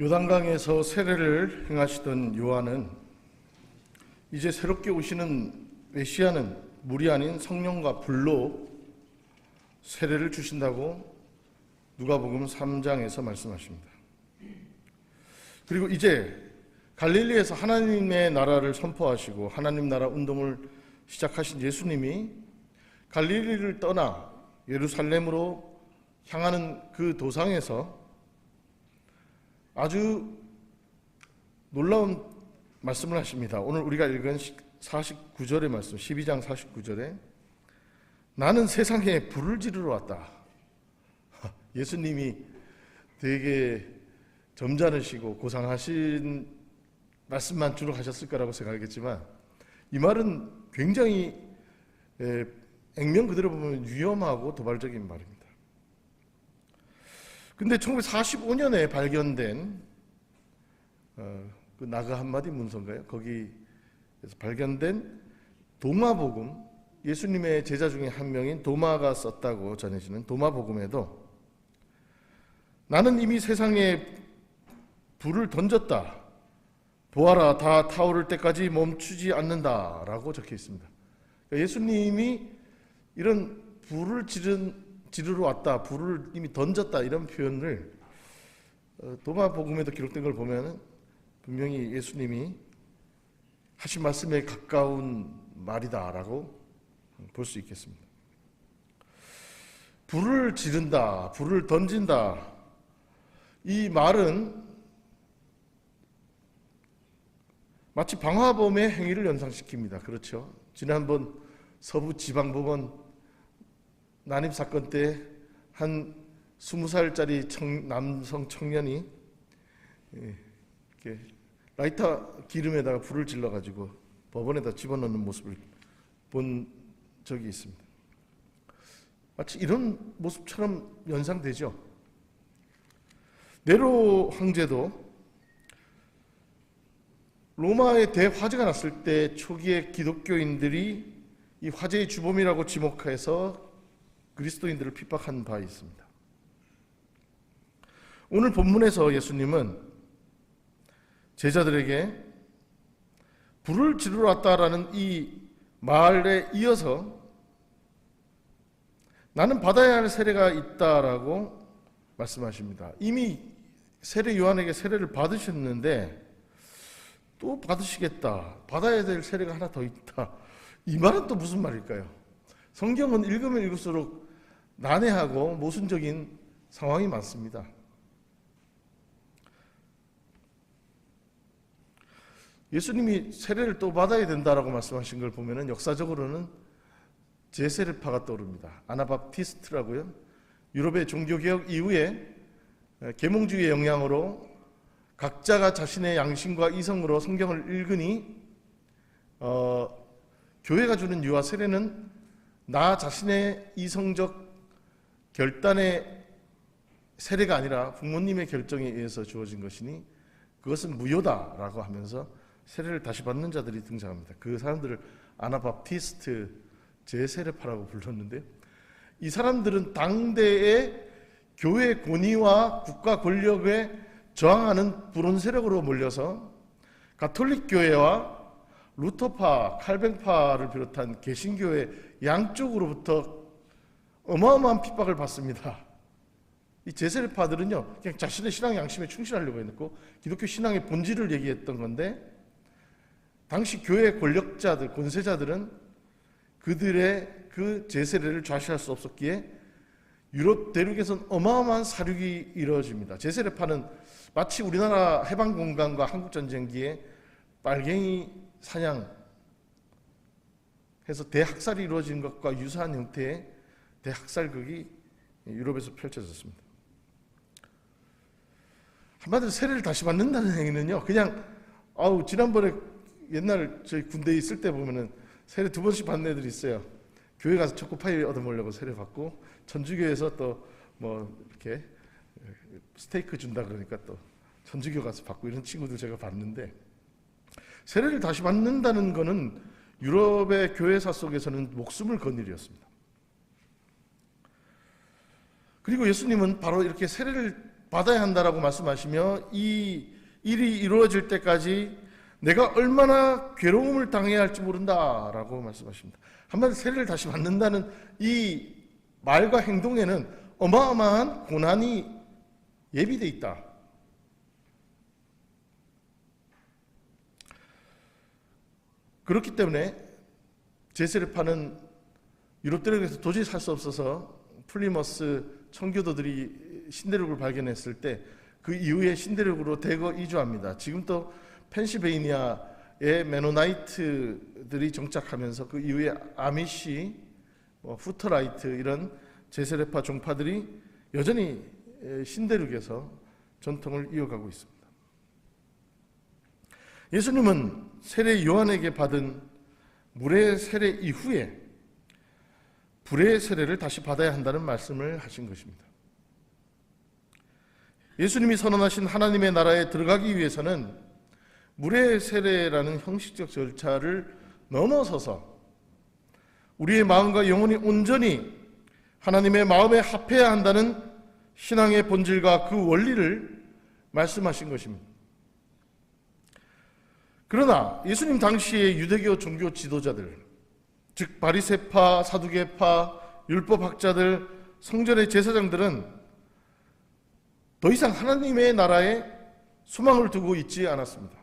요단강에서 세례를 행하시던 요한은 이제 새롭게 오시는 메시아는 물이 아닌 성령과 불로 세례를 주신다고 누가복음 3장에서 말씀하십니다. 그리고 이제 갈릴리에서 하나님의 나라를 선포하시고 하나님 나라 운동을 시작하신 예수님이 갈릴리를 떠나 예루살렘으로 향하는 그 도상에서 아주 놀라운 말씀을 하십니다. 오늘 우리가 읽은 49절의 말씀, 12장 49절에 나는 세상에 불을 지르러 왔다. 예수님이 되게 점잖으시고 고상하신 말씀만 주로 하셨을 거라고 생각하겠지만 이 말은 굉장히 액면 그대로 보면 위험하고 도발적인 말입니다. 근데 1945년에 발견된 그 나그 한마디 문서인가요? 거기에서 발견된 도마복음, 예수님의 제자 중에 한 명인 도마가 썼다고 전해지는 도마복음에도 나는 이미 세상에 불을 던졌다. 보아라, 다 타오를 때까지 멈추지 않는다라고 적혀 있습니다. 그러니까 예수님이 이런 불을 지르러 왔다, 불을 이미 던졌다 이런 표현을 도마복음에도 기록된 걸 보면 분명히 예수님이 하신 말씀에 가까운 말이다라고 볼 수 있겠습니다. 불을 지른다, 불을 던진다, 이 말은 마치 방화범의 행위를 연상시킵니다. 그렇죠? 지난번 서부지방법원 난입사건 때 한 20살짜리 남성 청년이 이렇게 라이터 기름에다가 불을 질러가지고 법원에다 집어넣는 모습을 본 적이 있습니다. 마치 이런 모습처럼 연상되죠. 네로 황제도 로마의 대화재가 났을 때 초기에 기독교인들이 이 화재의 주범이라고 지목해서 그리스도인들을 핍박한 바 있습니다. 오늘 본문에서 예수님은 제자들에게 불을 지르러 왔다라는 이 말에 이어서 나는 받아야 할 세례가 있다라고 말씀하십니다. 이미 세례 요한에게 세례를 받으셨는데 또 받으시겠다. 받아야 될 세례가 하나 더 있다. 이 말은 또 무슨 말일까요? 성경은 읽으면 읽을수록 난해하고 모순적인 상황이 많습니다. 예수님이 세례를 또 받아야 된다라고 말씀하신 걸 보면 역사적으로는 제세례파가 떠오릅니다. 아나바프티스트라고요. 유럽의 종교개혁 이후에 계몽주의의 영향으로 각자가 자신의 양심과 이성으로 성경을 읽으니 교회가 주는 유아 세례는 나 자신의 이성적 결단의 세례가 아니라 부모님의 결정에 의해서 주어진 것이니 그것은 무효다라고 하면서 세례를 다시 받는 자들이 등장합니다. 그 사람들을 아나바프티스트 제세례파라고 불렀는데요. 이 사람들은 당대의 교회 권위와 국가 권력에 저항하는 불온 세력으로 몰려서 가톨릭 교회와 루터파, 칼뱅파를 비롯한 개신교회 양쪽으로부터 어마어마한 핍박을 받습니다. 이 제세례파들은요, 그냥 자신의 신앙 양심에 충실하려고 했고 기독교 신앙의 본질을 얘기했던 건데 당시 교회 권력자들, 권세자들은 그들의 그 제세례를 좌시할 수 없었기에 유럽 대륙에서는 어마어마한 사륙이 이루어집니다. 제세례파는 마치 우리나라 해방공간과 한국전쟁기에 빨갱이 사냥해서 대학살이 이루어진 것과 유사한 형태의 대학살극이 유럽에서 펼쳐졌습니다. 한마디로 세례를 다시 받는다는 행위는요, 그냥 지난번에 옛날 저희 군대에 있을 때 보면은 세례 2번씩 받는 애들이 있어요. 교회 가서 초코파이 얻어먹으려고 세례 받고 천주교에서 또 뭐 이렇게 스테이크 준다 그러니까 또 천주교 가서 받고 이런 친구들 제가 봤는데 세례를 다시 받는다는 거는 유럽의 교회사 속에서는 목숨을 건 일이었습니다. 그리고 예수님은 바로 이렇게 세례를 받아야 한다라고 말씀하시며 이 일이 이루어질 때까지 내가 얼마나 괴로움을 당해야 할지 모른다라고 말씀하십니다. 한마디로 세례를 다시 받는다는 이 말과 행동에는 어마어마한 고난이 예비되어 있다. 그렇기 때문에 제세례파는 유럽 대륙에서 도저히 살 수 없어서 플리머스 청교도들이 신대륙을 발견했을 때 그 이후에 신대륙으로 대거 이주합니다. 지금도 펜실베이니아에 메노나이트들이 정착하면서 그 이후에 아미시, 후터라이트 이런 제세례파 종파들이 여전히 신대륙에서 전통을 이어가고 있습니다. 예수님은 세례 요한에게 받은 물의 세례 이후에 불의 세례를 다시 받아야 한다는 말씀을 하신 것입니다. 예수님이 선언하신 하나님의 나라에 들어가기 위해서는 물의 세례라는 형식적 절차를 넘어서서 우리의 마음과 영혼이 온전히 하나님의 마음에 합해야 한다는 신앙의 본질과 그 원리를 말씀하신 것입니다. 그러나 예수님 당시의 유대교 종교 지도자들, 즉 바리새파, 사두개파, 율법학자들, 성전의 제사장들은 더 이상 하나님의 나라에 소망을 두고 있지 않았습니다.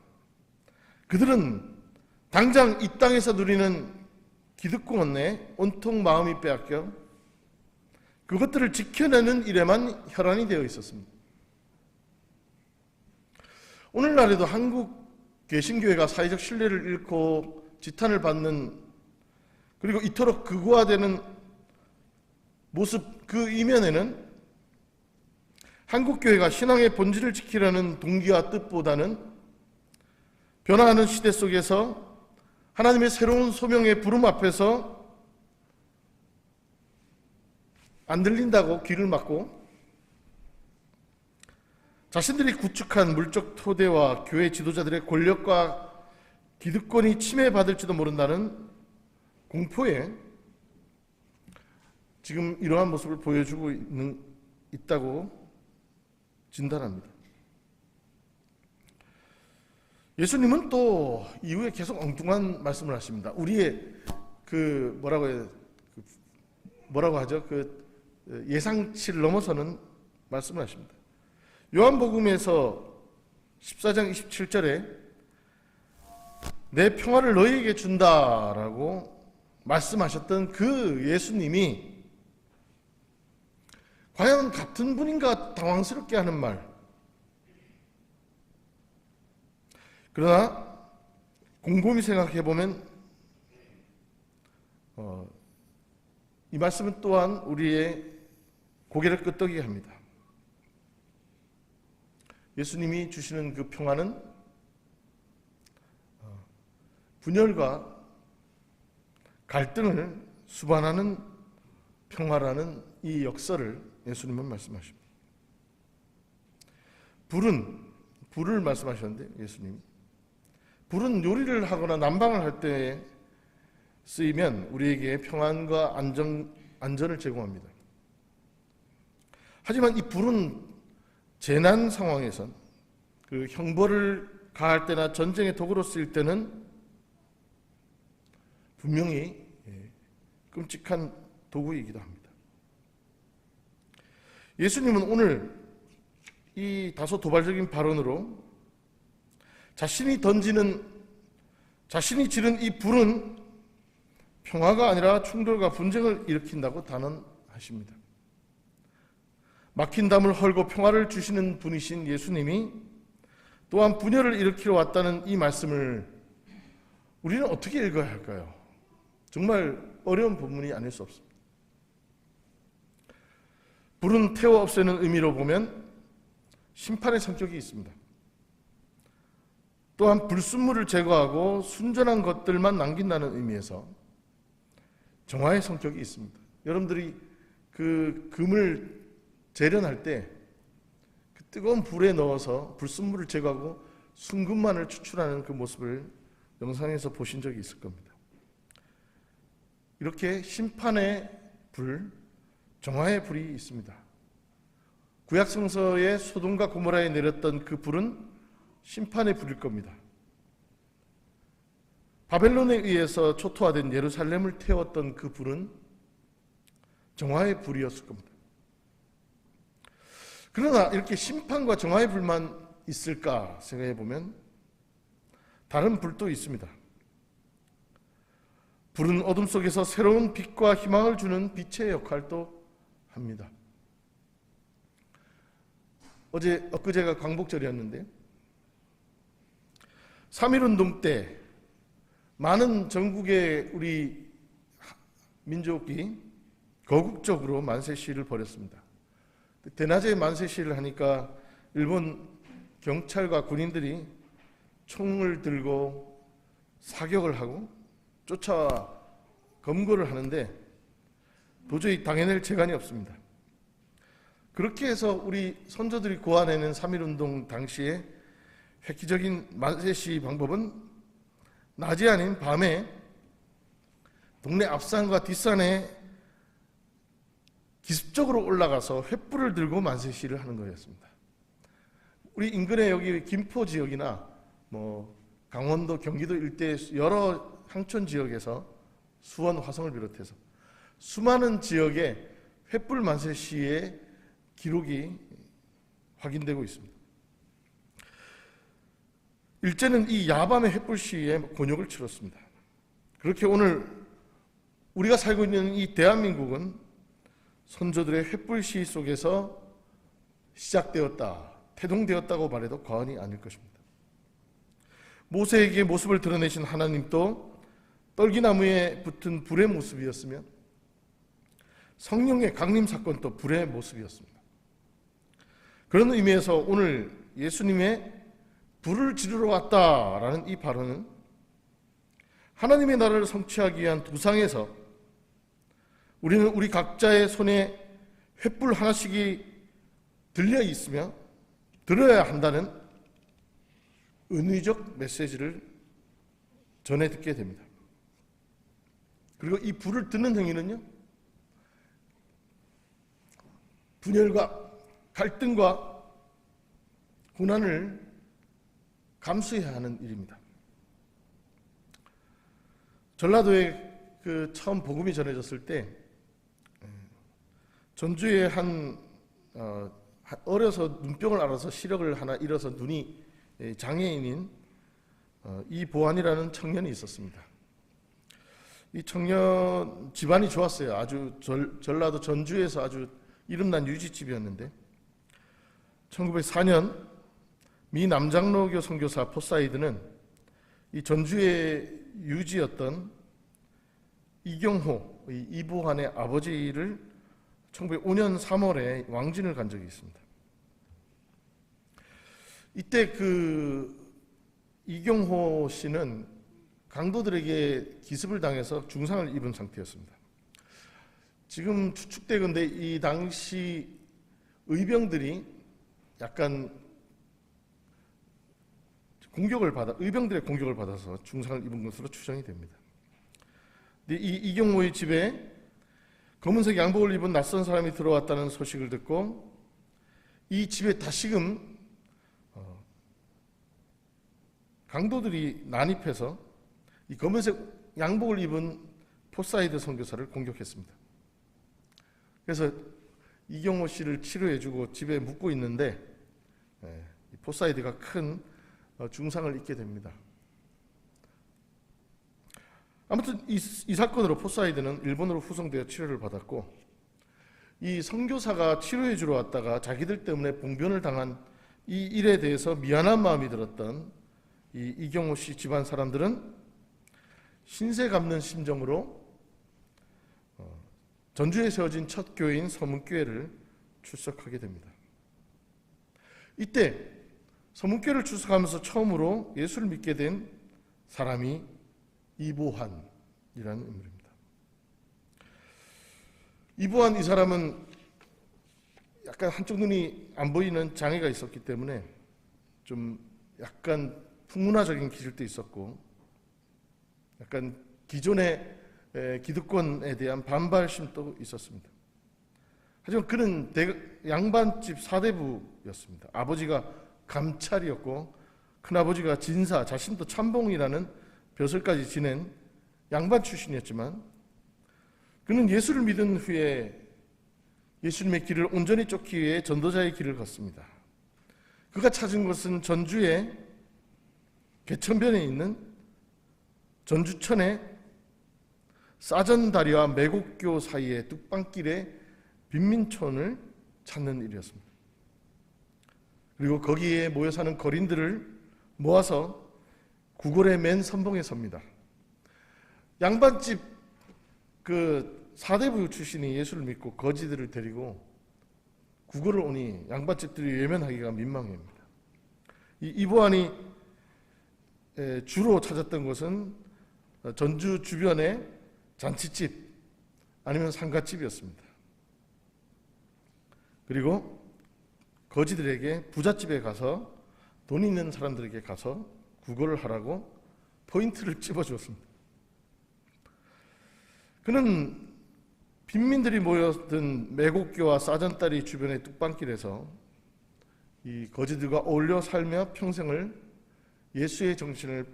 그들은 당장 이 땅에서 누리는 기득권에 온통 마음이 빼앗겨 그것들을 지켜내는 일에만 혈안이 되어 있었습니다. 오늘날에도 한국 개신교회가 사회적 신뢰를 잃고 지탄을 받는, 그리고 이토록 극우화되는 모습, 그 이면에는 한국교회가 신앙의 본질을 지키려는 동기와 뜻보다는 변화하는 시대 속에서 하나님의 새로운 소명의 부름 앞에서 안 들린다고 귀를 막고 자신들이 구축한 물적 토대와 교회 지도자들의 권력과 기득권이 침해받을지도 모른다는 공포에 지금 이러한 모습을 보여주고 있다고 진단합니다. 예수님은 또 이후에 계속 엉뚱한 말씀을 하십니다. 우리의 뭐라고 하죠? 예상치를 넘어서는 말씀을 하십니다. 요한복음에서 14장 27절에 내 평화를 너희에게 준다라고 말씀하셨던 그 예수님이 과연 같은 분인가 당황스럽게 하는 말. 그러나 곰곰이 생각해 보면 이 말씀은 또한 우리의 고개를 끄덕이게 합니다. 예수님이 주시는 그 평화는 분열과 갈등을 수반하는 평화라는 이 역설을 예수님은 말씀하십니다. 불을 말씀하셨는데 예수님이 불은 요리를 하거나 난방을 할 때 쓰이면 우리에게 평안과 안전을 제공합니다. 하지만 이 불은 재난 상황에선 그 형벌을 가할 때나 전쟁의 도구로 쓰일 때는 분명히 끔찍한 도구이기도 합니다. 예수님은 오늘 이 다소 도발적인 발언으로 자신이 지른 이 불은 평화가 아니라 충돌과 분쟁을 일으킨다고 단언하십니다. 막힌 담을 헐고 평화를 주시는 분이신 예수님이 또한 분열을 일으키러 왔다는 이 말씀을 우리는 어떻게 읽어야 할까요? 정말 어려운 본문이 아닐 수 없습니다. 불은 태워 없애는 의미로 보면 심판의 성격이 있습니다. 또한 불순물을 제거하고 순전한 것들만 남긴다는 의미에서 정화의 성격이 있습니다. 여러분들이 그 금을 재련할 때 그 뜨거운 불에 넣어서 불순물을 제거하고 순금만을 추출하는 그 모습을 영상에서 보신 적이 있을 겁니다. 이렇게 심판의 불, 정화의 불이 있습니다. 구약 성서에 소돔과 고모라에 내렸던 그 불은 심판의 불일 겁니다. 바벨론에 의해서 초토화된 예루살렘을 태웠던 그 불은 정화의 불이었을 겁니다. 그러나 이렇게 심판과 정화의 불만 있을까 생각해 보면 다른 불도 있습니다. 불은 어둠 속에서 새로운 빛과 희망을 주는 빛의 역할도 합니다. 엊그제가 광복절이었는데 3.1운동 때 많은 전국의 우리 민족이 거국적으로 만세 시위를 벌였습니다. 대낮에 만세 시위를 하니까 일본 경찰과 군인들이 총을 들고 사격을 하고 쫓아와 검거를 하는데 도저히 당해낼 재간이 없습니다. 그렇게 해서 우리 선조들이 고안해낸 3.1운동 당시에 획기적인 만세 시위 방법은 낮이 아닌 밤에 동네 앞산과 뒷산에 기습적으로 올라가서 횃불을 들고 만세 시위를 하는 거였습니다. 우리 인근에 여기 김포 지역이나 강원도, 경기도 일대 여러 향촌 지역에서 수원, 화성을 비롯해서 수많은 지역에 횃불 만세 시위의 기록이 확인되고 있습니다. 일제는 이 야밤의 횃불 시위에 곤욕을 치렀습니다. 그렇게 오늘 우리가 살고 있는 이 대한민국은 선조들의 횃불 시위 속에서 시작되었다, 태동되었다고 말해도 과언이 아닐 것입니다. 모세에게 모습을 드러내신 하나님도 떨기나무에 붙은 불의 모습이었으며 성령의 강림 사건도 불의 모습이었습니다. 그런 의미에서 오늘 예수님의 불을 지르러 왔다라는 이 발언은 하나님의 나라를 성취하기 위한 두상에서 우리는 우리 각자의 손에 횃불 하나씩이 들려 있으며 들어야 한다는 은의적 메시지를 전해 듣게 됩니다. 그리고 이 불을 드는 행위는요, 분열과 갈등과 고난을 감수해야 하는 일입니다. 전라도에 처음 복음이 전해졌을 때 전주에 어려서 눈병을 앓아서 시력을 하나 잃어서 눈이 장애인인 이보안이라는 청년이 있었습니다. 이 청년 집안이 좋았어요. 아주 전라도 전주에서 아주 이름난 유지집이었는데 1904년 미 남장로교 선교사 포사이드는 이 전주의 유지였던 이경호, 이보환의 아버지를 1905년 3월에 왕진을 간 적이 있습니다. 이때 이경호 씨는 강도들에게 기습을 당해서 중상을 입은 상태였습니다. 지금 추측되건대 이 당시 의병들이 약간 의병들의 공격을 받아서 중상을 입은 것으로 추정이 됩니다. 근데 이 이경호의 집에 검은색 양복을 입은 낯선 사람이 들어왔다는 소식을 듣고 이 집에 다시금 강도들이 난입해서 이 검은색 양복을 입은 포사이드 선교사를 공격했습니다. 그래서 이경호 씨를 치료해주고 집에 묵고 있는데 포사이드가 큰 중상을 입게 됩니다. 아무튼 이 사건으로 포사이드는 일본으로 후송되어 치료를 받았고 이 선교사가 치료해 주러 왔다가 자기들 때문에 봉변을 당한 이 일에 대해서 미안한 마음이 들었던 이경호 씨 집안 사람들은 신세 갚는 심정으로 전주에 세워진 첫 교회인 서문교회를 출석하게 됩니다. 이때 서문교회를 출석하면서 처음으로 예수를 믿게 된 사람이 이보환이라는 인물입니다. 이보환 이 사람은 약간 한쪽 눈이 안 보이는 장애가 있었기 때문에 좀 약간 풍문화적인 기질도 있었고 약간 기존의 기득권에 대한 반발심도 있었습니다. 하지만 그는 양반집 사대부였습니다. 아버지가 감찰이었고 큰아버지가 진사, 자신도 참봉이라는 벼슬까지 지낸 양반 출신이었지만 그는 예수를 믿은 후에 예수님의 길을 온전히 쫓기 위해 전도자의 길을 걷습니다. 그가 찾은 것은 전주의 개천변에 있는 전주천의 싸전다리와 매곡교 사이의 뚝방길의 빈민촌을 찾는 일이었습니다. 그리고 거기에 모여 사는 거린들을 모아서 구걸의 맨 선봉에 섭니다. 양반집 그 사대부 출신이 예수를 믿고 거지들을 데리고 구걸을 오니 양반집들이 외면하기가 민망합니다. 이보안이 주로 찾았던 곳은 전주 주변의 잔치집 아니면 상가집이었습니다. 그리고 거지들에게 부잣집에 가서 돈 있는 사람들에게 가서 구걸을 하라고 포인트를 찝어주었습니다. 그는 빈민들이 모여든 매곡교와 싸전다리 주변의 뚝방길에서 이 거지들과 어울려 살며 평생을 예수의 정신을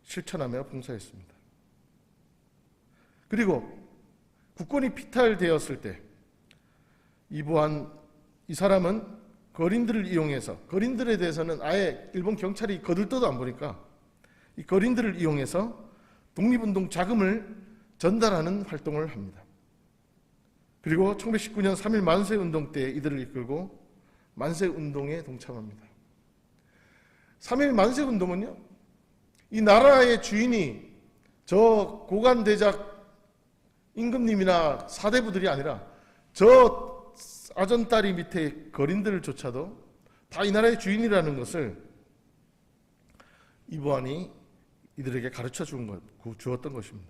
실천하며 봉사했습니다. 그리고 국권이 피탈되었을 때 이보안 이 사람은 거린들을 이용해서, 거린들에 대해서는 아예 일본 경찰이 거들떠도 안 보니까 이 거린들을 이용해서 독립운동 자금을 전달하는 활동을 합니다. 그리고 1919년 3.1 만세운동 때 이들을 이끌고 만세운동에 동참합니다. 3.1 만세운동은요, 이 나라의 주인이 저 고관대작 임금님이나 사대부들이 아니라 저 아전다리 밑에 거린들조차도 다 이 나라의 주인이라는 것을 이보안이 이들에게 가르쳐 주었던 것입니다.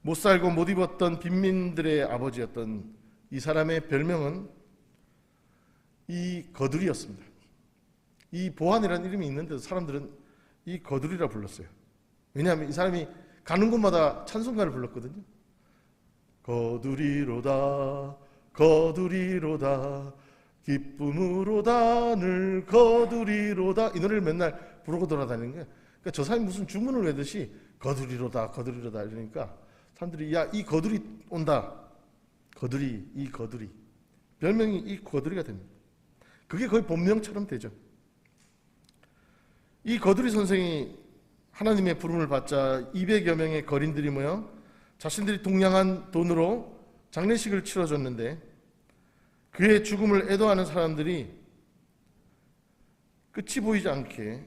못 살고 못 입었던 빈민들의 아버지였던 이 사람의 별명은 이 거두리였습니다. 이 보안이라는 이름이 있는데도 사람들은 이 거두리라 불렀어요. 왜냐하면 이 사람이 가는 곳마다 찬송가를 불렀거든요. 거두리로다 거두리로다 기쁨으로다 늘 거두리로다, 이 노래를 맨날 부르고 돌아다니는 거예요. 그러니까 저 사람이 무슨 주문을 외듯이 거두리로다 거두리로다 이러니까 사람들이 야, 이 거두리 온다, 거두리, 이 거두리, 별명이 이 거두리가 됩니다. 그게 거의 본명처럼 되죠. 이 거두리 선생이 하나님의 부름을 받자 200여 명의 거린들이 모여 자신들이 동량한 돈으로 장례식을 치러줬는데 그의 죽음을 애도하는 사람들이 끝이 보이지 않게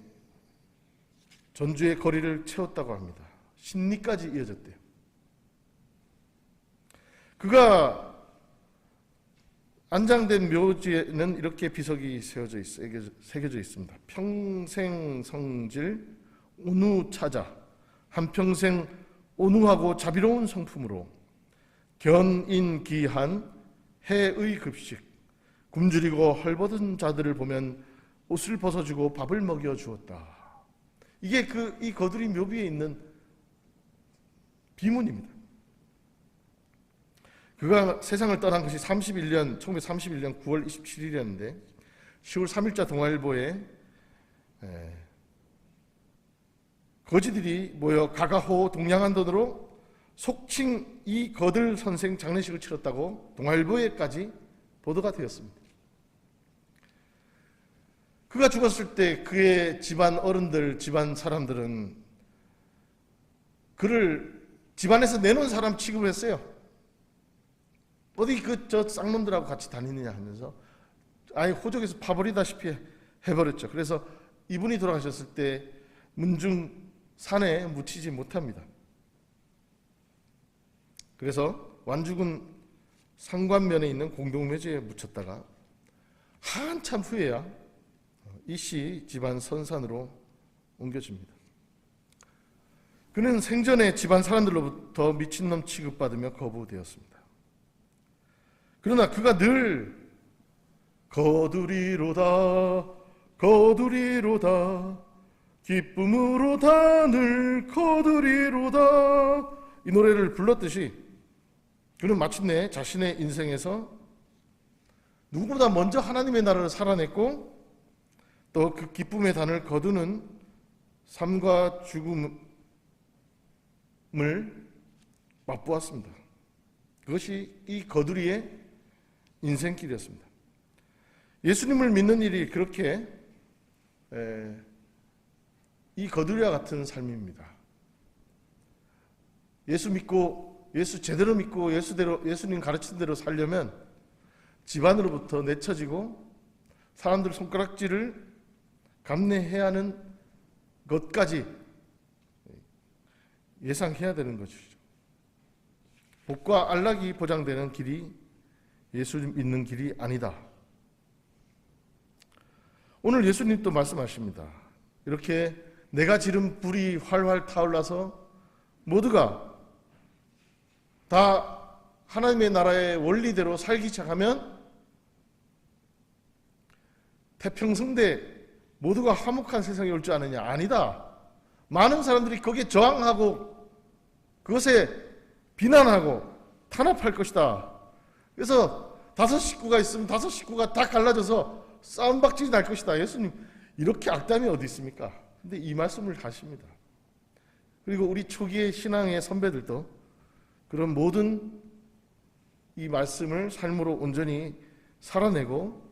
전주의 거리를 채웠다고 합니다. 신리까지 이어졌대요. 그가 안장된 묘지에는 이렇게 비석이 새겨져 있습니다. 평생 성질 온우 차자, 한평생 온우하고 자비로운 성품으로 견인기한 해의 급식, 굶주리고 헐벗은 자들을 보면 옷을 벗어주고 밥을 먹여주었다. 이게 이 거두리 묘비에 있는 비문입니다. 그가 세상을 떠난 것이 1931년 9월 27일이었는데 10월 3일자 동아일보에 거지들이 모여 가가호 동량한 돈으로 속칭 이 거들 선생 장례식을 치렀다고 동아일보에까지 보도가 되었습니다. 그가 죽었을 때 그의 집안 어른들, 집안 사람들은 그를 집안에서 내놓은 사람 취급했어요. 어디 저 쌍놈들하고 같이 다니느냐 하면서 아예 호적에서 파버리다시피 해버렸죠. 그래서 이분이 돌아가셨을 때 문중 산에 묻히지 못합니다. 그래서 완주군 상관면에 있는 공동묘지에 묻혔다가 한참 후에야 이씨 집안 선산으로 옮겨집니다. 그는 생전에 집안 사람들로부터 미친놈 취급받으며 거부되었습니다. 그러나 그가 늘 거두리로다 거두리로다 기쁨으로다 늘 거두리로다 이 노래를 불렀듯이 그는 마침내 자신의 인생에서 누구보다 먼저 하나님의 나라를 살아냈고 또 그 기쁨의 단을 거두는 삶과 죽음을 맛보았습니다. 그것이 이 거두리의 인생길이었습니다. 예수님을 믿는 일이 그렇게 이 거두리와 같은 삶입니다. 예수 믿고 예수 제대로 믿고 예수님 가르친 대로 살려면 집안으로부터 내쳐지고 사람들 손가락질을 감내해야 하는 것까지 예상해야 되는 것이죠. 복과 안락이 보장되는 길이 예수 믿는 길이 아니다. 오늘 예수님도 말씀하십니다. 이렇게 내가 지른 불이 활활 타올라서 모두가 다 하나님의 나라의 원리대로 살기 시작하면 태평성대 모두가 화목한 세상이 올 줄 아느냐? 아니다. 많은 사람들이 거기에 저항하고 그것에 비난하고 탄압할 것이다. 그래서 5식구가 있으면 5식구가 다 갈라져서 싸움박질이 날 것이다. 예수님 이렇게 악담이 어디 있습니까? 근데 이 말씀을 하십니다. 그리고 우리 초기의 신앙의 선배들도 그런 모든 이 말씀을 삶으로 온전히 살아내고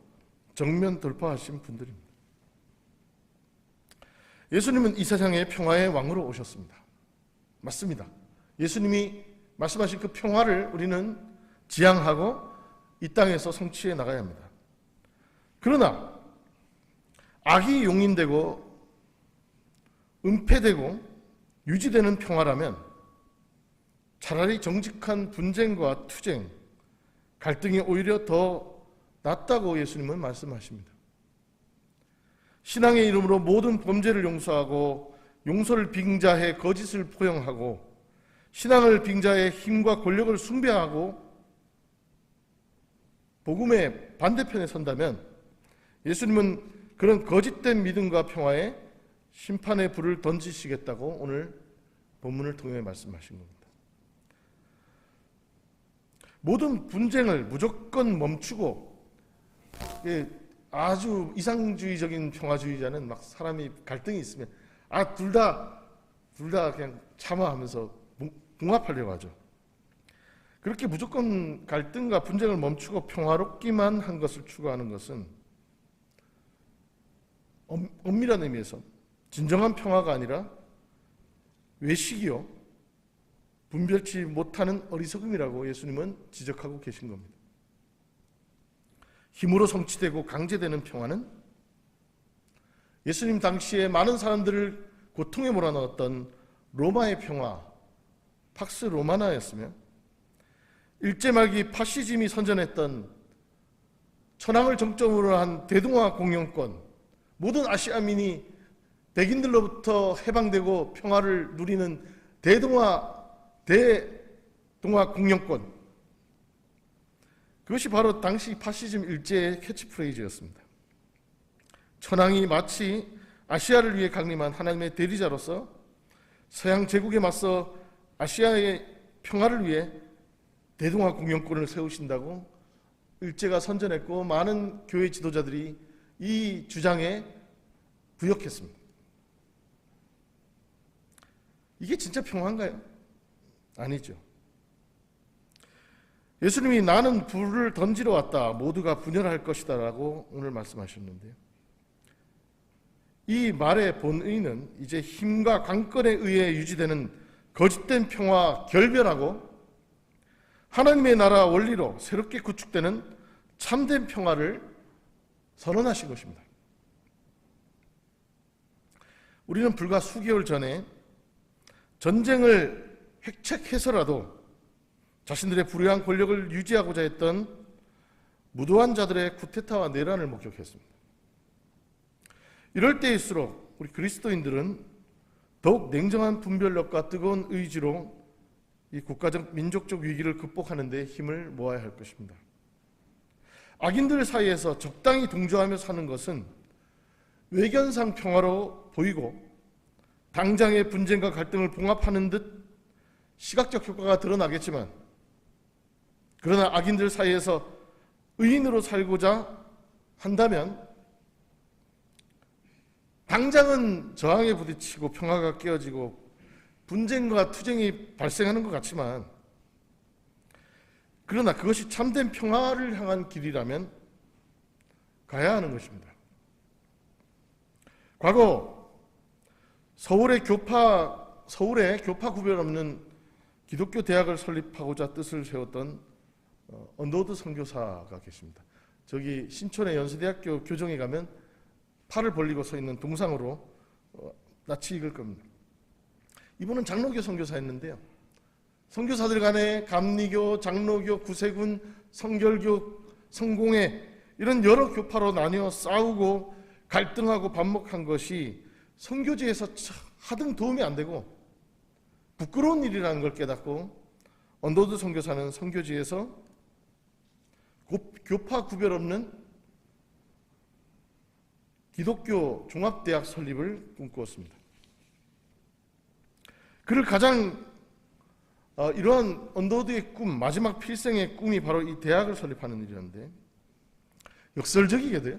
정면 돌파하신 분들입니다. 예수님은 이 세상의 평화의 왕으로 오셨습니다. 맞습니다. 예수님이 말씀하신 그 평화를 우리는 지향하고 이 땅에서 성취해 나가야 합니다. 그러나 악이 용인되고 은폐되고 유지되는 평화라면 차라리 정직한 분쟁과 투쟁, 갈등이 오히려 더 낫다고 예수님은 말씀하십니다. 신앙의 이름으로 모든 범죄를 용서하고 용서를 빙자해 거짓을 포용하고 신앙을 빙자해 힘과 권력을 숭배하고 복음의 반대편에 선다면 예수님은 그런 거짓된 믿음과 평화에 심판의 불을 던지시겠다고 오늘 본문을 통해 말씀하신 겁니다. 모든 분쟁을 무조건 멈추고 아주 이상주의적인 평화주의자는 막 사람이 갈등이 있으면 둘 다 그냥 참아하면서 봉합하려고 하죠. 그렇게 무조건 갈등과 분쟁을 멈추고 평화롭기만 한 것을 추구하는 것은 엄밀한 의미에서 진정한 평화가 아니라 외식이요 분별치 못하는 어리석음이라고 예수님은 지적하고 계신 겁니다. 힘으로 성취되고 강제되는 평화는 예수님 당시에 많은 사람들을 고통에 몰아넣었던 로마의 평화, 팍스 로마나였으며 일제 말기 파시즘이 선전했던 천황을 정점으로 한 대동아 공영권, 모든 아시아민이 백인들로부터 해방되고 평화를 누리는 대동아 공영권, 그것이 바로 당시 파시즘 일제의 캐치프레이즈였습니다. 천황이 마치 아시아를 위해 강림한 하나님의 대리자로서 서양 제국에 맞서 아시아의 평화를 위해 대동아 공영권을 세우신다고 일제가 선전했고 많은 교회 지도자들이 이 주장에 부역했습니다. 이게 진짜 평화인가요? 아니죠. 예수님이 나는 불을 던지러 왔다. 모두가 분열할 것이다 라고 오늘 말씀하셨는데요. 이 말의 본의는 이제 힘과 강권에 의해 유지되는 거짓된 평화 결별하고 하나님의 나라 원리로 새롭게 구축되는 참된 평화를 선언하신 것입니다. 우리는 불과 수개월 전에 전쟁을 획책해서라도 자신들의 불의한 권력을 유지하고자 했던 무도한 자들의 쿠데타와 내란을 목격했습니다. 이럴 때일수록 우리 그리스도인들은 더욱 냉정한 분별력과 뜨거운 의지로 이 국가적 민족적 위기를 극복하는 데 힘을 모아야 할 것입니다. 악인들 사이에서 적당히 동조하며 사는 것은 외견상 평화로 보이고 당장의 분쟁과 갈등을 봉합하는 듯 시각적 효과가 드러나겠지만 그러나 악인들 사이에서 의인으로 살고자 한다면 당장은 저항에 부딪히고 평화가 깨어지고 분쟁과 투쟁이 발생하는 것 같지만, 그러나 그것이 참된 평화를 향한 길이라면 가야 하는 것입니다. 과거 서울에 교파 구별 없는 기독교 대학을 설립하고자 뜻을 세웠던 언더우드 선교사가 계십니다. 저기 신촌의 연세대학교 교정에 가면 팔을 벌리고 서 있는 동상으로 낯이 익을 겁니다. 이분은 장로교 선교사였는데요. 선교사들 간에 감리교, 장로교, 구세군, 성결교, 성공회 이런 여러 교파로 나뉘어 싸우고 갈등하고 반목한 것이 선교지에서 하등 도움이 안 되고 부끄러운 일이라는 걸 깨닫고 언더우드 선교사는 선교지에서 교파 구별 없는 기독교 종합대학 설립을 꿈꾸었습니다. 그를 가장 이러한 언더우드의 꿈, 마지막 필생의 꿈이 바로 이 대학을 설립하는 일이었는데, 역설적이게도요,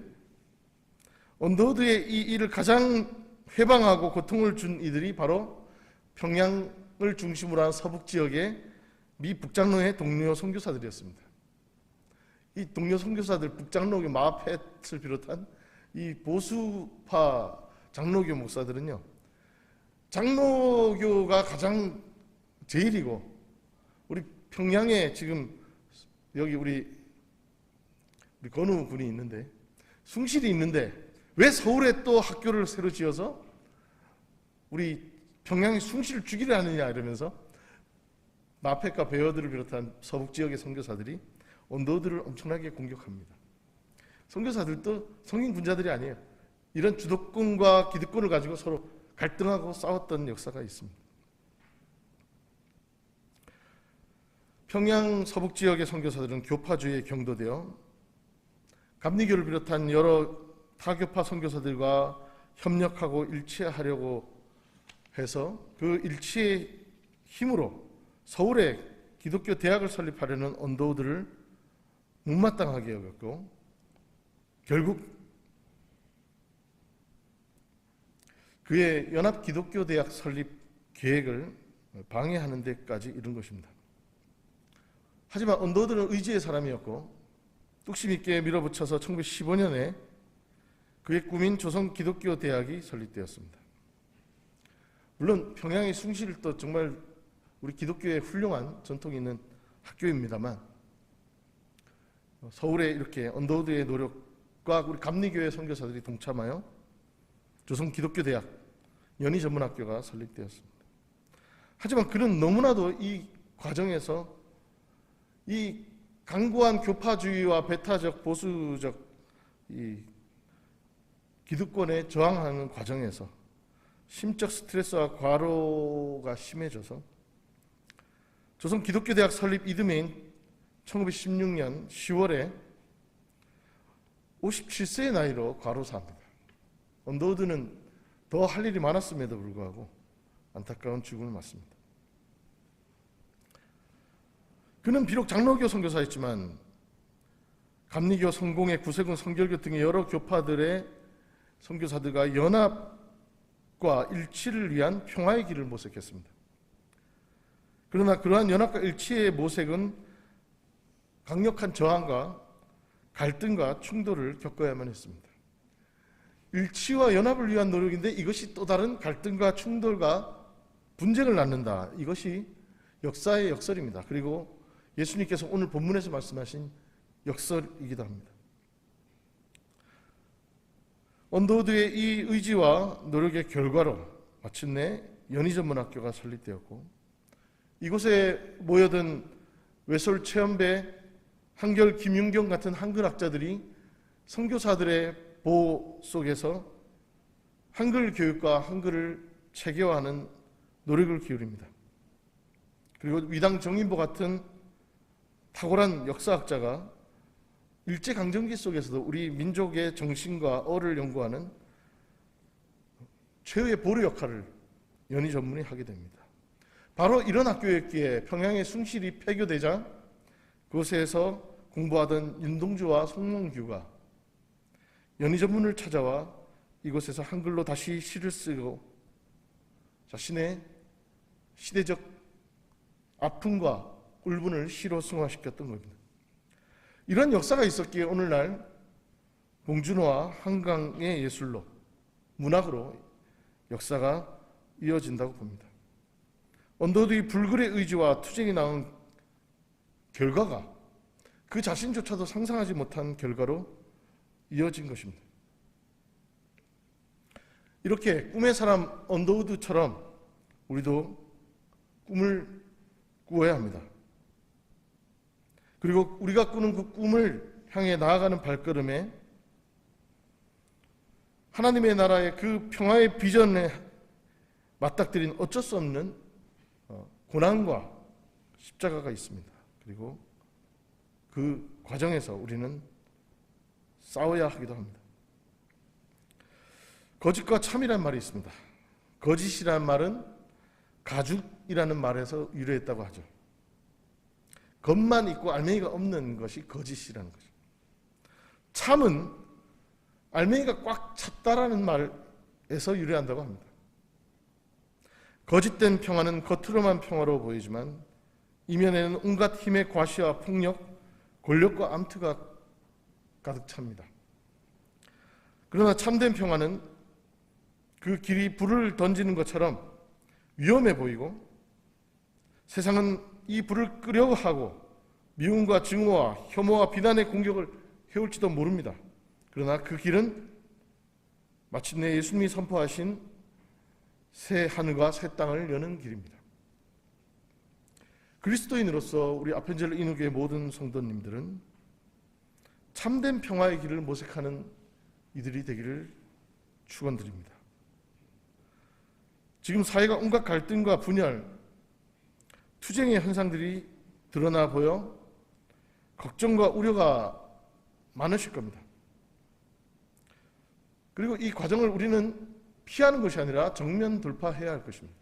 언더우드의 이 일을 가장 회방하고 고통을 준 이들이 바로 평양을 중심으로 한 서북 지역의 미 북장로의 동료 선교사들이었습니다. 이 동료 선교사들, 북장로교 마펫을 비롯한 이 보수파 장로교 목사들은요, 장로교가 가장 제일이고, 우리 평양에 지금 여기 우리 건우 군이 있는데, 숭실이 있는데 왜 서울에 또 학교를 새로 지어서 우리 평양의 숭실을 죽이려 하느냐 이러면서 마펫과 베어들을 비롯한 서북 지역의 선교사들이 언더우드를 엄청나게 공격합니다. 선교사들도 성인 군자들이 아니에요. 이런 주도권과 기득권을 가지고 서로 갈등하고 싸웠던 역사가 있습니다. 평양 서북 지역의 선교사들은 교파주의에 경도되어 감리교를 비롯한 여러 타교파 선교사들과 협력하고 일치하려고 해서 그 일치의 힘으로 서울에 기독교 대학을 설립하려는 언더우드를 못마땅하게 여겼고, 결국 그의 연합 기독교 대학 설립 계획을 방해하는 데까지 이른 것입니다. 하지만 언더우드는 의지의 사람이었고 뚝심 있게 밀어붙여서 1915년에 그의 꿈인 조선 기독교 대학이 설립되었습니다. 물론 평양의 숭실도 정말 우리 기독교의 훌륭한 전통이 있는 학교입니다만, 서울에 이렇게 언더우드의 노력과 우리 감리교회 선교사들이 동참하여 조선 기독교 대학 연희전문학교가 설립되었습니다. 하지만 그는 너무나도 이 과정에서 이 강고한 교파주의와 배타적 보수적 이 기득권에 저항하는 과정에서 심적 스트레스와 과로가 심해져서 조선 기독교 대학 설립 이듬해인 1916년 10월에 57세의 나이로 과로사합니다. 언더우드는 더 할 일이 많았음에도 불구하고 안타까운 죽음을 맞습니다. 그는 비록 장로교 선교사였지만 감리교, 성공회, 구세군, 성결교 등의 여러 교파들의 선교사들과 연합과 일치를 위한 평화의 길을 모색했습니다. 그러나 그러한 연합과 일치의 모색은 강력한 저항과 갈등과 충돌을 겪어야만 했습니다. 일치와 연합을 위한 노력인데 이것이 또 다른 갈등과 충돌과 분쟁을 낳는다. 이것이 역사의 역설입니다. 그리고 예수님께서 오늘 본문에서 말씀하신 역설이기도 합니다. 언더우드의 이 의지와 노력의 결과로 마침내 연희전문학교가 설립되었고, 이곳에 모여든 외솔 최연배, 한결 김윤경 같은 한글학자들이 선교사들의 보호 속에서 한글 교육과 한글을 체계화하는 노력을 기울입니다. 그리고 위당 정인보 같은 탁월한 역사학자가 일제강점기 속에서도 우리 민족의 정신과 어를 연구하는 최후의 보루 역할을 연희전문이 하게 됩니다. 바로 이런 학교였기에 평양의 숭실이 폐교되자 그곳에서 공부하던 윤동주와 송몽규가 연희 전문을 찾아와 이곳에서 한글로 다시 시를 쓰고 자신의 시대적 아픔과 울분을 시로 승화시켰던 겁니다. 이런 역사가 있었기에 오늘날 봉준호와 한강의 예술로, 문학으로 역사가 이어진다고 봅니다. 언더우드의 불굴의 의지와 투쟁이 낳은 결과가 그 자신조차도 상상하지 못한 결과로 이어진 것입니다. 이렇게 꿈의 사람 언더우드처럼 우리도 꿈을 꾸어야 합니다. 그리고 우리가 꾸는 그 꿈을 향해 나아가는 발걸음에 하나님의 나라의 그 평화의 비전에 맞닥뜨린 어쩔 수 없는 고난과 십자가가 있습니다. 그리고 그 과정에서 우리는 싸워야 하기도 합니다. 거짓과 참이라는 말이 있습니다. 거짓이라는 말은 가죽이라는 말에서 유래했다고 하죠. 겉만 있고 알맹이가 없는 것이 거짓이라는 거죠. 참은 알맹이가 꽉 찼다라는 말에서 유래한다고 합니다. 거짓된 평화는 겉으로만 평화로워 보이지만 이면에는 온갖 힘의 과시와 폭력, 권력과 암투가 가득 찹니다. 그러나 참된 평화는 그 길이 불을 던지는 것처럼 위험해 보이고 세상은 이 불을 끄려고 하고 미움과 증오와 혐오와 비난의 공격을 해올지도 모릅니다. 그러나 그 길은 마침내 예수님이 선포하신 새 하늘과 새 땅을 여는 길입니다. 그리스도인으로서 우리 아펜젤러 인후교의 모든 성도님들은 참된 평화의 길을 모색하는 이들이 되기를 축원드립니다. 지금 사회가 온갖 갈등과 분열, 투쟁의 현상들이 드러나 보여 걱정과 우려가 많으실 겁니다. 그리고 이 과정을 우리는 피하는 것이 아니라 정면 돌파해야 할 것입니다.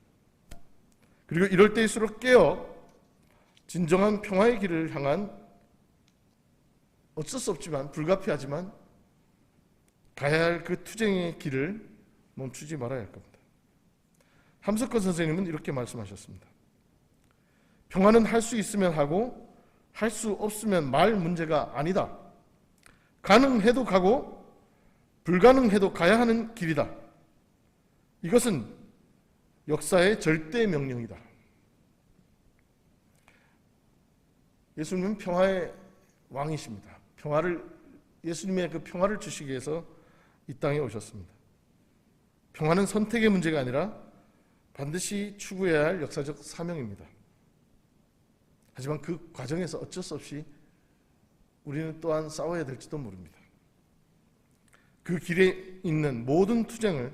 그리고 이럴 때일수록 깨어 진정한 평화의 길을 향한 어쩔 수 없지만 불가피하지만 가야 할 그 투쟁의 길을 멈추지 말아야 할 겁니다. 함석헌 선생님은 이렇게 말씀하셨습니다. 평화는 할 수 있으면 하고 할 수 없으면 말 문제가 아니다. 가능해도 가고 불가능해도 가야 하는 길이다. 이것은 역사의 절대 명령이다. 예수님은 평화의 왕이십니다. 예수님의 그 평화를 주시기 위해서 이 땅에 오셨습니다. 평화는 선택의 문제가 아니라 반드시 추구해야 할 역사적 사명입니다. 하지만 그 과정에서 어쩔 수 없이 우리는 또한 싸워야 될지도 모릅니다. 그 길에 있는 모든 투쟁을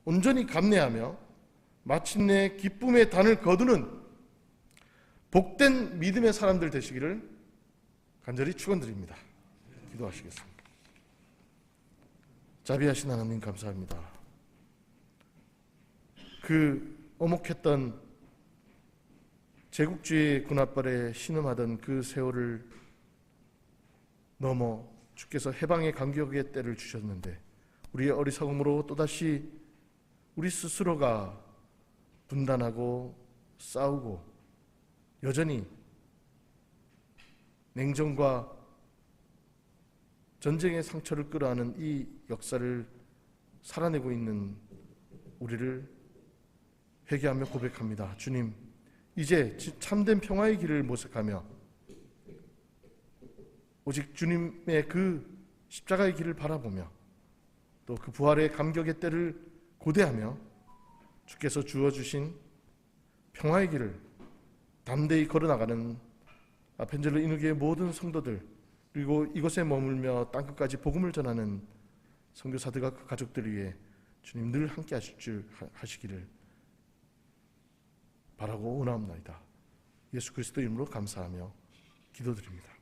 온전히 감내하며 마침내 기쁨의 단을 거두는 복된 믿음의 사람들 되시기를 간절히 축원드립니다. 기도하시겠습니다. 자비하신 하나님 감사합니다. 그 오목했던 제국주의 군합발에 신음하던 그 세월을 넘어 주께서 해방의 간격의 때를 주셨는데 우리의 어리석음으로 또다시 우리 스스로가 분단하고 싸우고 여전히 냉전과 전쟁의 상처를 끌어안은 이 역사를 살아내고 있는 우리를 회개하며 고백합니다. 주님, 이제 참된 평화의 길을 모색하며 오직 주님의 그 십자가의 길을 바라보며 또 그 부활의 감격의 때를 고대하며 주께서 주어주신 평화의 길을 담대히 걸어나가는 아펜젤러 인후교의 모든 성도들 그리고 이곳에 머물며 땅끝까지 복음을 전하는 선교사들과 그 가족들 위해 주님 늘 함께 하시기를 바라고 원하옵나이다. 예수 그리스도 이름으로 감사하며 기도드립니다.